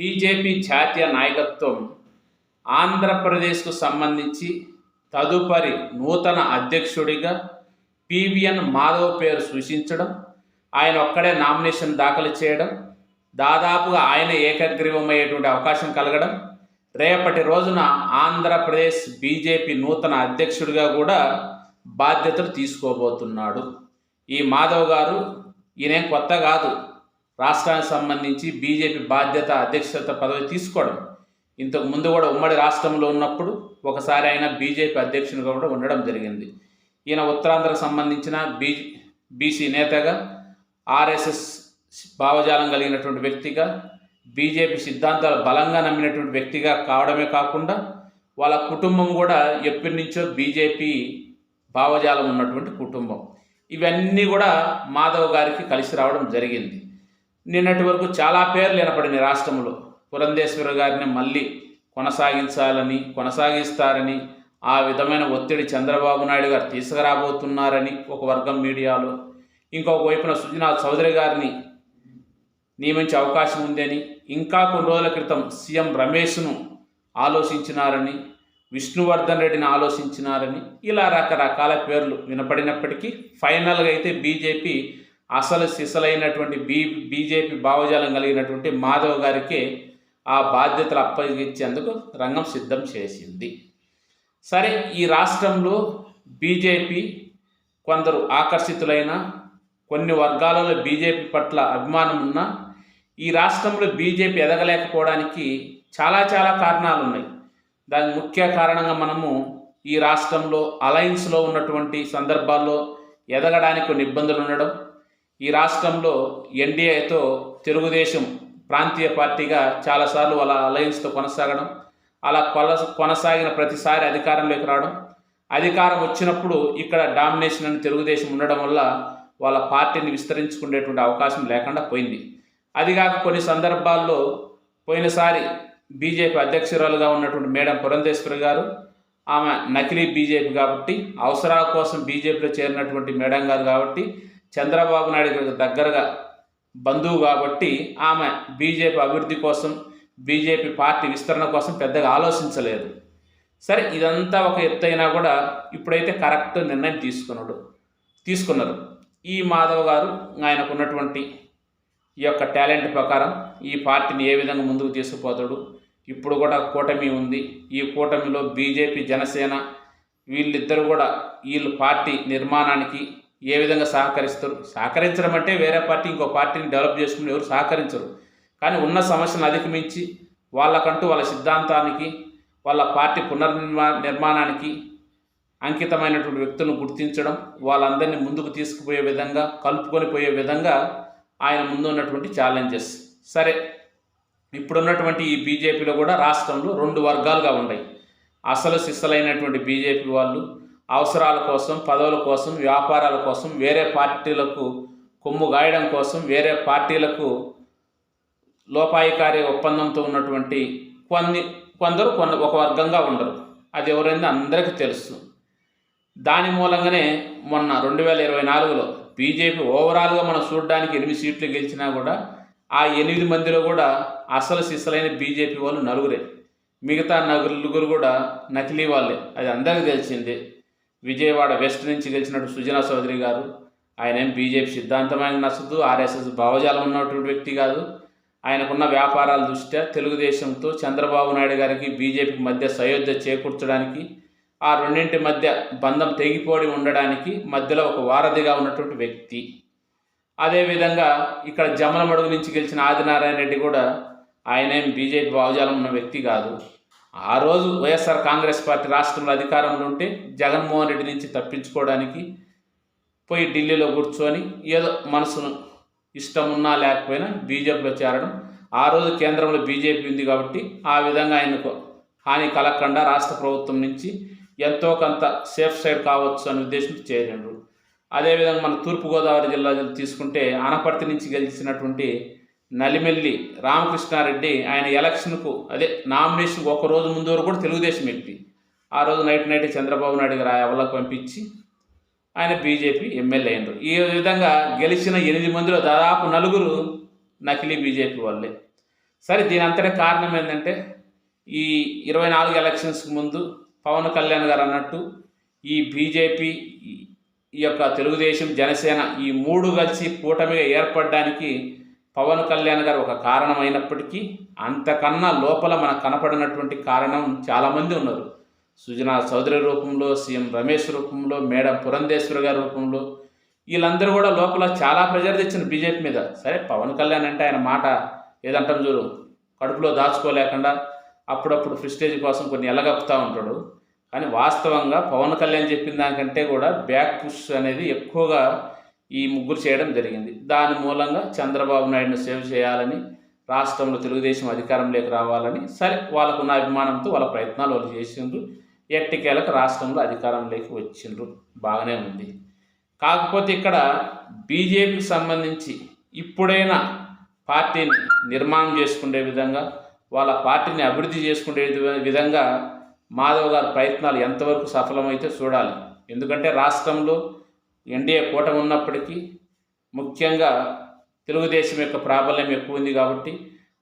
BJP జాతీయ నాయకత్వం ఆంధ్రప్రదేశ్కు సంబంధించి తదుపరి నూతన అధ్యక్షుడిగా పివిఎన్ మాధవ్ పేరు సూచించడం, ఆయన ఒక్కడే నామినేషన్ దాఖలు చేయడం, దాదాపుగా ఆయన ఏకగ్రీవమయ్యేటువంటి అవకాశం కలగడం, రేపటి రోజున ఆంధ్రప్రదేశ్ బీజేపీ నూతన అధ్యక్షుడిగా కూడా బాధ్యతలు తీసుకోబోతున్నాడు. ఈ మాధవ్ గారు ఈయనేం కొత్త కాదు. రాష్ట్రానికి సంబంధించి బీజేపీ బాధ్యత అధ్యక్షత పదవి తీసుకోవడం, ఇంతకు ముందు కూడా ఉమ్మడి రాష్ట్రంలో ఉన్నప్పుడు ఒకసారి ఆయన బీజేపీ అధ్యక్షునిగా కూడా ఉండడం జరిగింది. ఈయన ఉత్తరాంధ్రకు సంబంధించిన బీసీ నేతగా, ఆర్ఎస్ఎస్ భావజాలం కలిగినటువంటి వ్యక్తిగా, బీజేపీ సిద్ధాంతాలు బలంగా నమ్మినటువంటి వ్యక్తిగా కావడమే కాకుండా వాళ్ళ కుటుంబం కూడా ఎప్పటి నుంచో బీజేపీ భావజాలం ఉన్నటువంటి కుటుంబం. ఇవన్నీ కూడా మాధవ్ గారికి కలిసి రావడం జరిగింది. నిన్నటి వరకు చాలా పేర్లు వినపడినాయి రాష్ట్రంలో. పురంధేశ్వరి గారిని మళ్ళీ కొనసాగిస్తారని, ఆ విధమైన ఒత్తిడి చంద్రబాబు నాయుడు గారు తీసుకురాబోతున్నారని ఒక వర్గం మీడియాలో, ఇంకొక వైపున సుజనా చౌదరి గారిని నియమించే అవకాశం ఉందని, ఇంకా కొన్ని రోజుల క్రితం సీఎం రమేష్ను ఆలోచించినారని, విష్ణువర్ధన్ రెడ్డిని ఆలోచించినారని, ఇలా రకరకాల పేర్లు వినపడినప్పటికీ ఫైనల్గా అయితే బీజేపీ అసలు సిసలైనటువంటి బీజేపీ భావజాలం కలిగినటువంటి మాధవ్ గారికి ఆ బాధ్యతలు అప్పగించేందుకు రంగం సిద్ధం చేసింది. సరే, ఈ రాష్ట్రంలో బీజేపీ కొందరు ఆకర్షితులైన, కొన్ని వర్గాలలో బీజేపీ పట్ల అభిమానం ఉన్న, ఈ రాష్ట్రంలో బీజేపీ ఎదగలేకపోవడానికి చాలా కారణాలు ఉన్నాయి. దానికి ముఖ్య కారణంగా మనము ఈ రాష్ట్రంలో అలయన్స్లో ఉన్నటువంటి సందర్భాల్లో ఎదగడానికి కొన్ని ఇబ్బందులు ఉండడం, ఈ రాష్ట్రంలో ఎన్డీఏతో తెలుగుదేశం ప్రాంతీయ పార్టీగా చాలాసార్లు వాళ్ళ అలయన్స్తో కొనసాగడం, అలా కొనసాగిన ప్రతిసారి అధికారంలోకి రావడం, అధికారం వచ్చినప్పుడు ఇక్కడ డామినేషన్ అని తెలుగుదేశం ఉండడం వల్ల వాళ్ళ పార్టీని విస్తరించుకునేటువంటి అవకాశం లేకుండా పోయింది. అదిగాక కొన్ని సందర్భాల్లో పోయినసారి బీజేపీ అధ్యక్షురాలుగా ఉన్నటువంటి మేడం పురంధేశ్వరి గారు, ఆమె నకిలీ బీజేపీ కాబట్టి, అవసరాల కోసం బీజేపీలో చేరినటువంటి మేడం గారు కాబట్టి, చంద్రబాబు నాయుడు గారికి దగ్గరగా బంధువు కాబట్టి ఆమె బీజేపీ అభివృద్ధి కోసం, బీజేపీ పార్టీ విస్తరణ కోసం పెద్దగా ఆలోచించలేదు. సరే, ఇదంతా ఒక ఎత్తు అయినా కూడా ఇప్పుడైతే కరెక్ట్ నిర్ణయం తీసుకున్నారు. ఈ మాధవ్ గారు ఆయనకున్నటువంటి ఈ యొక్క టాలెంట్ ప్రకారం ఈ పార్టీని ఏ విధంగా ముందుకు తీసుకుపోతాడు. ఇప్పుడు కూడా కూటమి ఉంది. ఈ కూటమిలో బీజేపీ, జనసేన వీళ్ళిద్దరూ కూడా వీళ్ళు పార్టీ నిర్మాణానికి ఏ విధంగా సహకరించడం అంటే వేరే పార్టీ ఇంకో పార్టీని డెవలప్ చేసుకుని ఎవరు సహకరించరు. కానీ ఉన్న సమస్యను అధిగమించి వాళ్ళకంటూ వాళ్ళ సిద్ధాంతానికి, వాళ్ళ పార్టీ నిర్మాణానికి అంకితమైనటువంటి వ్యక్తులను గుర్తించడం, వాళ్ళందరినీ ముందుకు తీసుకుపోయే విధంగా, కలుపుకొని పోయే విధంగా ఆయన ముందు ఉన్నటువంటి ఛాలెంజెస్. సరే, ఇప్పుడున్నటువంటి ఈ బీజేపీలో కూడా రాష్ట్రంలో 2 వర్గాలుగా ఉన్నాయి. అసలు సిస్సలైనటువంటి బీజేపీ వాళ్ళు అవసరాల కోసం, పదవుల కోసం, వ్యాపారాల కోసం, వేరే పార్టీలకు కొమ్ము గాయడం కోసం, వేరే పార్టీలకు లోపాయికారి ఒప్పందంతో ఉన్నటువంటి కొందరు ఒక వర్గంగా ఉండరు. అది ఎవరైందో అందరికీ తెలుసు. దాని మూలంగానే మొన్న 2024లో బీజేపీ ఓవరాల్గా మనం చూడడానికి 8 సీట్లు గెలిచినా కూడా ఆ 8 మందిలో కూడా అసలు సిస్సలైన బీజేపీ వాళ్ళు 9. మిగతా 9 కూడా నకిలీ వాళ్ళే. అది అందరికీ తెలిసిందే. విజయవాడ వెస్ట్ నుంచి గెలిచినట్టు సుజనా చౌదరి గారు, ఆయన ఏం బీజేపీ సిద్ధాంతమైన నచ్చదు, ఆర్ఎస్ఎస్ భావజాలం ఉన్నటువంటి వ్యక్తి కాదు. ఆయనకున్న వ్యాపారాల దృష్ట్యా తెలుగుదేశంతో చంద్రబాబు నాయుడు గారికి బీజేపీకి మధ్య సయోధ్య చేకూర్చడానికి, ఆ రెండింటి మధ్య బంధం తెగిపోడి ఉండడానికి మధ్యలో ఒక వారధిగా ఉన్నటువంటి వ్యక్తి. అదేవిధంగా ఇక్కడ జమ్మలమడుగు నుంచి గెలిచిన ఆదినారాయణ రెడ్డి కూడా ఆయనేం బీజేపీ భావజాలం ఉన్న వ్యక్తి కాదు. ఆ రోజు వైఎస్ఆర్ కాంగ్రెస్ పార్టీ రాష్ట్రంలో అధికారంలో ఉంటే జగన్మోహన్ రెడ్డి నుంచి తప్పించుకోవడానికి పోయి ఢిల్లీలో కూర్చొని ఏదో మనసును ఇష్టం ఉన్నా లేకపోయినా బీజేపీలో చేరడం, ఆ రోజు కేంద్రంలో బీజేపీ ఉంది కాబట్టి ఆ విధంగా ఆయనకు హాని కలగకుండా రాష్ట్ర ప్రభుత్వం నుంచి ఎంతో కొంత సేఫ్ సైడ్ కావచ్చు అనే ఉద్దేశంతో చేరినారు. అదేవిధంగా మన తూర్పుగోదావరి జిల్లా తీసుకుంటే ఆనపర్తి నుంచి గెలిచినటువంటి నలిమెల్లి రామకృష్ణారెడ్డి ఆయన ఎలక్షన్కు నామినేషన్కు ఒక రోజు ముందు వరకు కూడా తెలుగుదేశం వ్యక్తి. ఆ రోజు నైట్ చంద్రబాబు నాయుడు గారు ఎవరికి పంపించి ఆయన బీజేపీ ఎమ్మెల్యే అయినారు. ఈ విధంగా గెలిచిన 8 మందిలో దాదాపు 9 నకిలీ బీజేపీ వాళ్ళే. సరే దీని అంతటి కారణం ఏంటంటే ఈ 24 ఎలక్షన్స్కి ముందు పవన్ కళ్యాణ్ గారు అన్నట్టు ఈ బీజేపీ, ఈ యొక్క తెలుగుదేశం, జనసేన ఈ మూడు కలిసి కూటమిగా ఏర్పడడానికి పవన్ కళ్యాణ్ గారు ఒక కారణమైనప్పటికీ అంతకన్నా లోపల మనకు కనపడినటువంటి కారణం చాలామంది ఉన్నారు. సుజనా చౌదరి రూపంలో, సీఎం రమేష్ రూపంలో, మేడం పురంధేశ్వరి గారి రూపంలో, వీళ్ళందరూ కూడా లోపల చాలా ప్రెజర్ తెచ్చిన బీజేపీ మీద. సరే పవన్ కళ్యాణ్ అంటే ఆయన మాట ఏదంటాం చూడు, కడుపులో దాచుకోలేకుండా అప్పుడప్పుడు ప్రెస్టేజ్ కోసం కొన్ని ఎలగప్పుతూ ఉంటాడు. కానీ వాస్తవంగా పవన్ కళ్యాణ్ చెప్పిన దానికంటే కూడా బ్యాక్ పుష్ అనేది ఎక్కువగా ఈ ముగ్గురు చేయడం జరిగింది. దాని మూలంగా చంద్రబాబు నాయుడును సేవ్ చేయాలని, రాష్ట్రంలో తెలుగుదేశం అధికారంలోకి రావాలని, సరే వాళ్ళకున్న అభిమానంతో వాళ్ళ ప్రయత్నాలు వాళ్ళు చేసిండ్రు. ఎట్టికేలకు రాష్ట్రంలో అధికారంలోకి వచ్చిండ్రు, బాగానే ఉంది. కాకపోతే ఇక్కడ బీజేపీకి సంబంధించి ఇప్పుడైనా పార్టీని నిర్మాణం చేసుకునే విధంగా, వాళ్ళ పార్టీని అభివృద్ధి చేసుకునే విధంగా మాధవ్ గారి ప్రయత్నాలు ఎంతవరకు సఫలమైతే చూడాలి. ఎందుకంటే రాష్ట్రంలో ఎన్డీఏ కూటమి ఉన్నప్పటికీ ముఖ్యంగా తెలుగుదేశం యొక్క ప్రాబల్యం ఎక్కువ ఉంది కాబట్టి,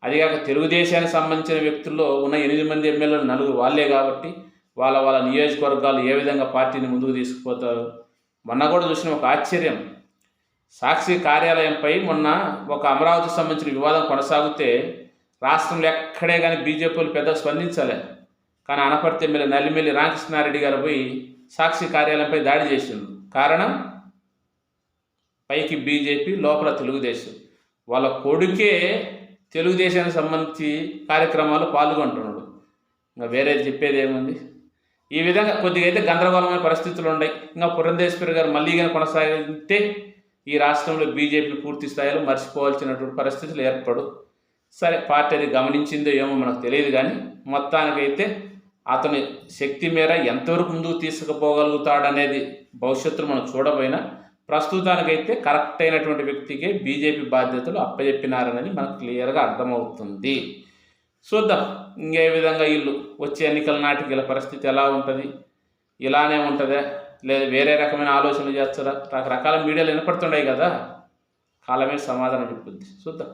అదిగాక తెలుగుదేశానికి సంబంధించిన వ్యక్తుల్లో ఉన్న 8 మంది ఎమ్మెల్యేలు 4 వాళ్ళే కాబట్టి వాళ్ళ నియోజకవర్గాలు ఏ విధంగా పార్టీని ముందుకు తీసుకుపోతారు. మొన్న కూడా చూసిన ఒక ఆశ్చర్యం, సాక్షి కార్యాలయంపై మొన్న ఒక అమరావతికి సంబంధించిన వివాదం కొనసాగితే రాష్ట్రంలో ఎక్కడే కానీ బీజేపీలు పెద్దగా స్పందించలే. కానీ అనపర్తి ఎమ్మెల్యే నల్లిమెల్లి రామకృష్ణారెడ్డి గారు పోయి సాక్షి కార్యాలయంపై దాడి చేసిండు. కారణం పైకి బీజేపీ, లోపల తెలుగుదేశం. వాళ్ళ కొడుకే తెలుగుదేశానికి సంబంధించి కార్యక్రమాలు పాల్గొంటున్నాడు. ఇంకా వేరేది చెప్పేది ఏముంది. ఈ విధంగా కొద్దిగా అయితే గందరగోళమైన పరిస్థితులు ఉన్నాయి. ఇంకా పురంధేశ్వరి గారు మళ్ళీ కానీ కొనసాగితే ఈ రాష్ట్రంలో బీజేపీ పూర్తి స్థాయిలో మర్చిపోవాల్సినటువంటి పరిస్థితులు ఏర్పడు. సరే పార్టీ అది గమనించిందో ఏమో మనకు తెలియదు, కానీ మొత్తానికైతే అతని శక్తి మేర ఎంతవరకు ముందుకు తీసుకుపోగలుగుతాడనేది భవిష్యత్తులో మనం చూడబోయినా ప్రస్తుతానికైతే కరెక్ట్ అయినటువంటి వ్యక్తికే బీజేపీ బాధ్యతలు అప్పచెప్పినారనేది మనకు క్లియర్గా అర్థమవుతుంది. చూద్దాం ఇంకే విధంగా వీళ్ళు వచ్చే ఎన్నికల నాటికి వీళ్ళ పరిస్థితి ఎలా ఉంటుంది, ఇలానే ఉంటుందా లేదా వేరే రకమైన ఆలోచనలు చేస్తారా, రకరకాల మీడియాలు వినపడుతున్నాయి కదా. కాలమే సమాధానం చెప్పుద్ది. చూద్దాం.